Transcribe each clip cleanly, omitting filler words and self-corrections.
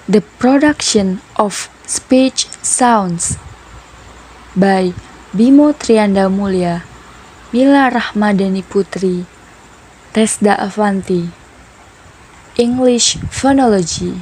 The production of speech sounds by Bimo Mulya, Milla Rahmadani Putri, Resda Avanti. English Phonology.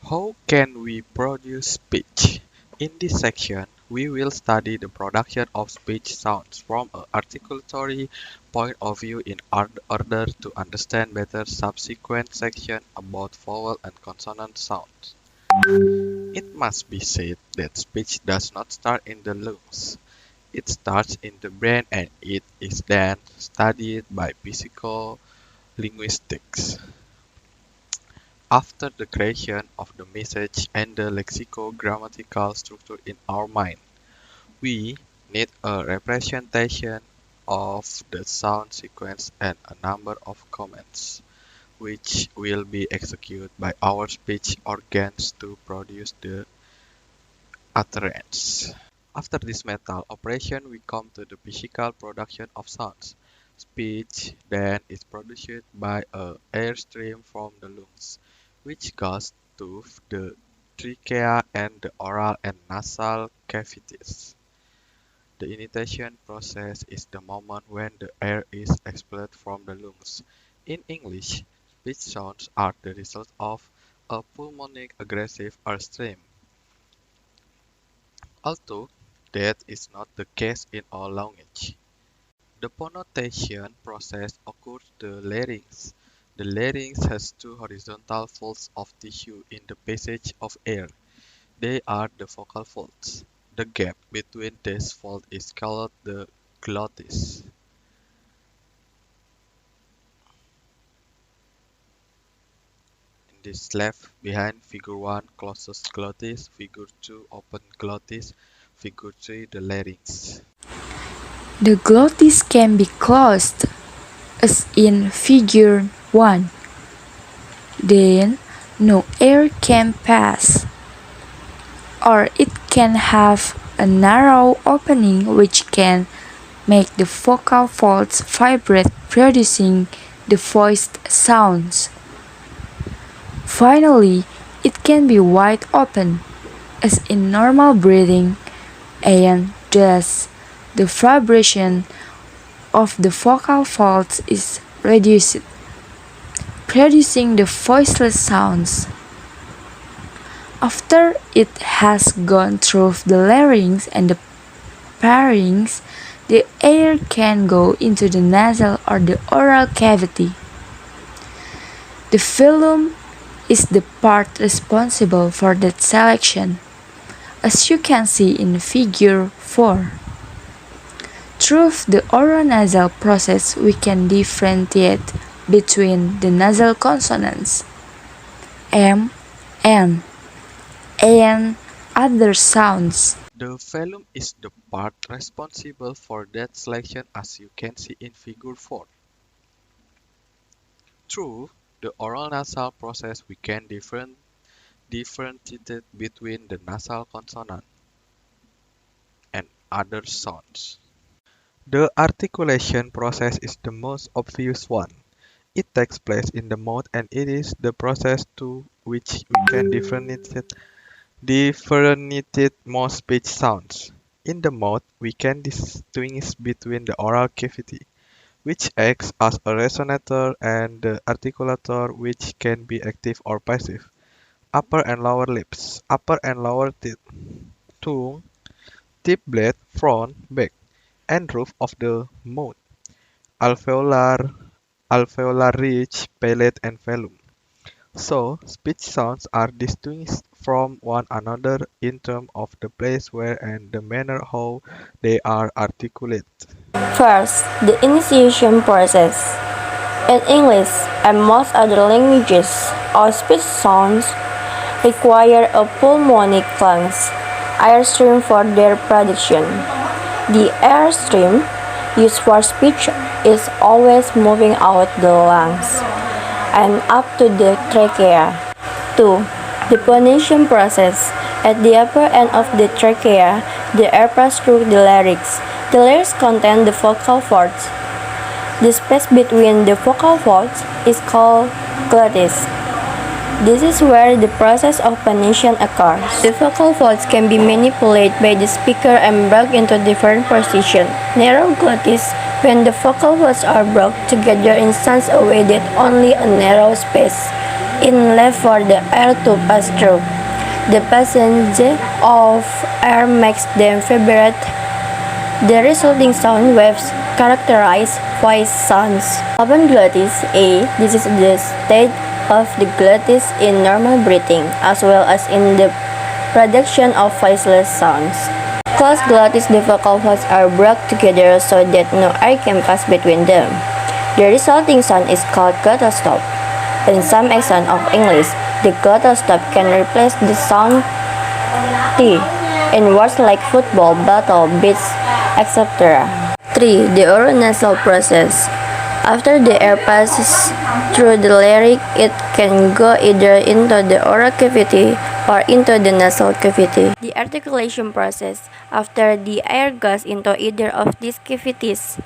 How can we produce speech? In this section, we will study the production of speech sounds from an articulatory point of view in order to understand better subsequent sections about vowel and consonant sounds. It must be said that speech does not start in the lungs. It starts in the brain and it is then studied by psycholinguistics. After the creation of the message and the lexicogrammatical structure in our mind, we need a representation of the sound sequence and a number of commands, which will be executed by our speech organs to produce the utterance. After this mental operation, we come to the physical production of sounds. Speech then is produced by a airstream from the lungs, which goes to the trachea and the oral and nasal cavities. The initiation process is the moment when the air is expelled from the lungs. In English, speech sounds are the result of a pulmonic aggressive airstream. Although that is not the case in all language. The phonetation process occurs the larynx. The larynx has two horizontal folds of tissue in the passage of air. They are the vocal folds. The gap between these folds is called the glottis. In this left behind figure 1 closes glottis, figure 2 open glottis, figure 3 the larynx. The glottis can be closed, as in figure 1. Then, no air can pass. Or it can have a narrow opening which can make the vocal folds vibrate, producing the voiced sounds. Finally, it can be wide open, as in normal breathing, and thus the vibration of the vocal folds is reduced, producing the voiceless sounds. After it has gone through the larynx and the pharynx, the air can go into the nasal or the oral cavity. The phylum is the part responsible for that selection, as you can see in figure 4. Through the oronasal process, we can differentiate between the nasal consonants M, N, and other sounds. The phylum is the part responsible for that selection as you can see in figure 4. Through the oral nasal process we can differentiate between the nasal consonant and other sounds. The articulation process is the most obvious one. It takes place in the mouth and it is the process to which we can differentiate most speech sounds. In the mouth, we can distinguish between the oral cavity, which acts as a resonator, and the articulator, which can be active or passive. Upper and lower lips, upper and lower teeth, tongue, tip blade, front, back, and roof of the mouth, alveolar ridge, palate, and velum. So, speech sounds are distinguished from one another in terms of the place where and the manner how they are articulated. First, the initiation process. In English and most other languages, all speech sounds require a pulmonic lungs airstream for their production. The airstream used for speech is always moving out the lungs and up to the trachea. 2. The phonation process. At the upper end of the trachea, the air passes through the larynx. The larynx contains the vocal folds. The space between the vocal folds is called glottis. This is where the process of phonation occurs. The vocal folds can be manipulated by the speaker and brought into different positions. Narrow glottis, when the vocal folds are brought together in such a way that only a narrow space is left for the air to pass through. The passage of air makes them vibrate. The resulting sound waves characterize voice sounds. Open glottis A. This is the state of the glottis in normal breathing, as well as in the production of voiceless sounds. Closed glottis, the vocal folds are brought together so that no air can pass between them. The resulting sound is called glottal stop. In some accents of English, the glottal stop can replace the sound T in words like football, battle, beach, etc. 3. The oronasal process. After the air passes through the larynx, it can go either into the oral cavity or into the nasal cavity. The articulation process. After the air goes into either of these cavities,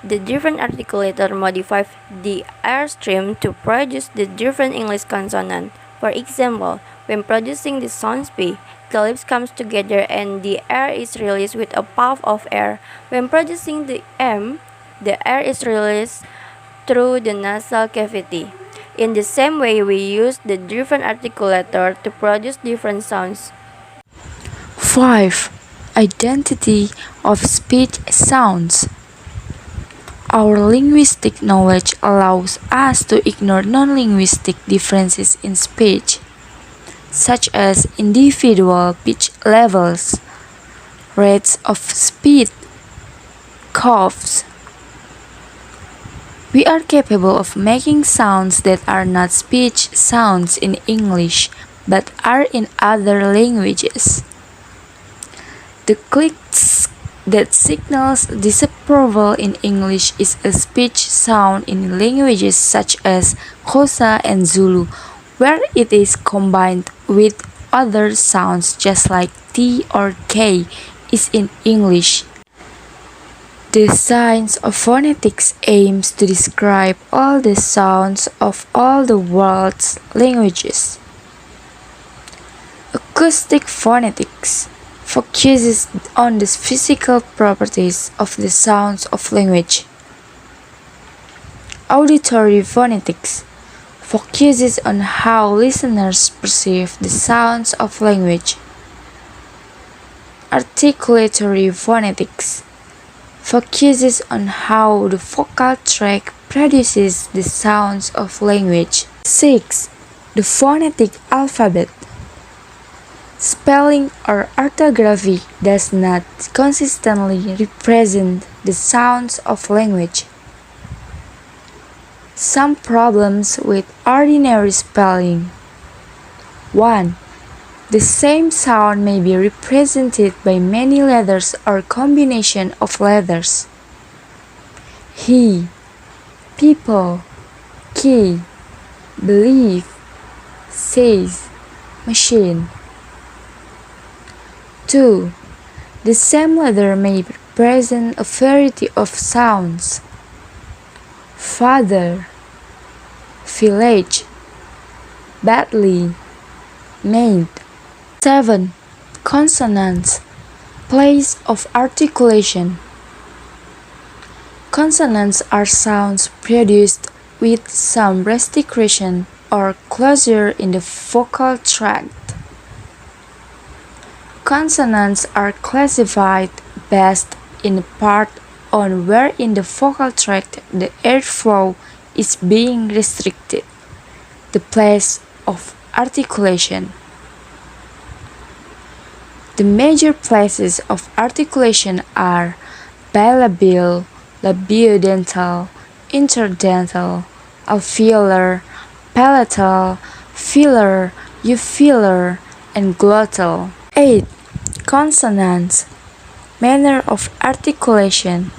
the different articulator modify the airstream to produce the different English consonant. For example, when producing the sound P, the lips comes together and the air is released with a puff of air. When producing the M, the air is released through the nasal cavity. In the same way, we use the different articulator to produce different sounds. 5. Identity of speech sounds. Our linguistic knowledge allows us to ignore non-linguistic differences in speech, such as individual pitch levels, rates of speed, coughs. We are capable of making sounds that are not speech sounds in English, but are in other languages. The clicks that signals disapproval in English is a speech sound in languages such as Xhosa and Zulu, where it is combined with other sounds just like T or K is in English. The science of phonetics aims to describe all the sounds of all the world's languages. Acoustic phonetics focuses on the physical properties of the sounds of language. Auditory phonetics focuses on how listeners perceive the sounds of language. Articulatory phonetics focuses on how the vocal tract produces the sounds of language. 6. The phonetic alphabet. Spelling or orthography does not consistently represent the sounds of language. Some problems with ordinary spelling. 1. The same sound may be represented by many letters or combination of letters. He, people, key, believe, says, machine. 2. The same letter may represent a variety of sounds. Father, village, badly, made. 7. Consonants, place of articulation. Consonants are sounds produced with some restriction or closure in the vocal tract. Consonants are classified based in part on where in the vocal tract the airflow is being restricted, the place of articulation. The major places of articulation are bilabial, labiodental, interdental, alveolar, palatal, velar, uvular, and glottal. 8. Consonants. Manner of articulation.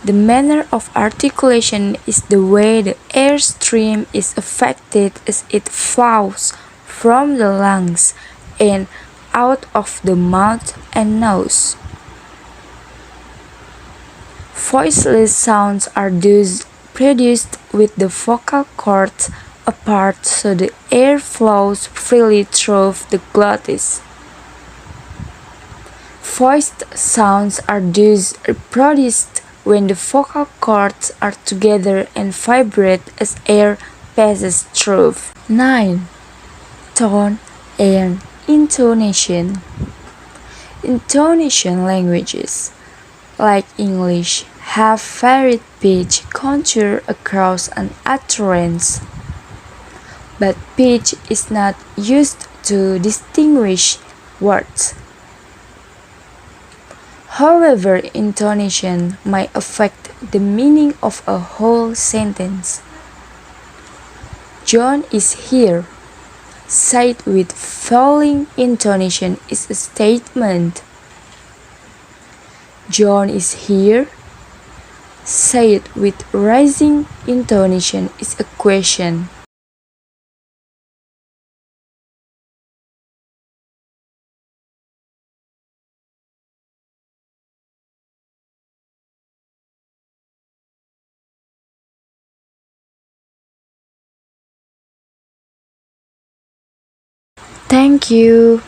The manner of articulation is the way the airstream is affected as it flows from the lungs and out of the mouth and nose. Voiceless sounds are those produced with the vocal cords apart so the air flows freely through the glottis. Voiced sounds are thus produced when the vocal cords are together and vibrate as air passes through. 9. Tone and intonation. Intonation languages, like English, have varied pitch contour across an utterance, but pitch is not used to distinguish words. However, intonation might affect the meaning of a whole sentence. John is here. Said with falling intonation is a statement. John is here. Said with rising intonation is a question. Thank you.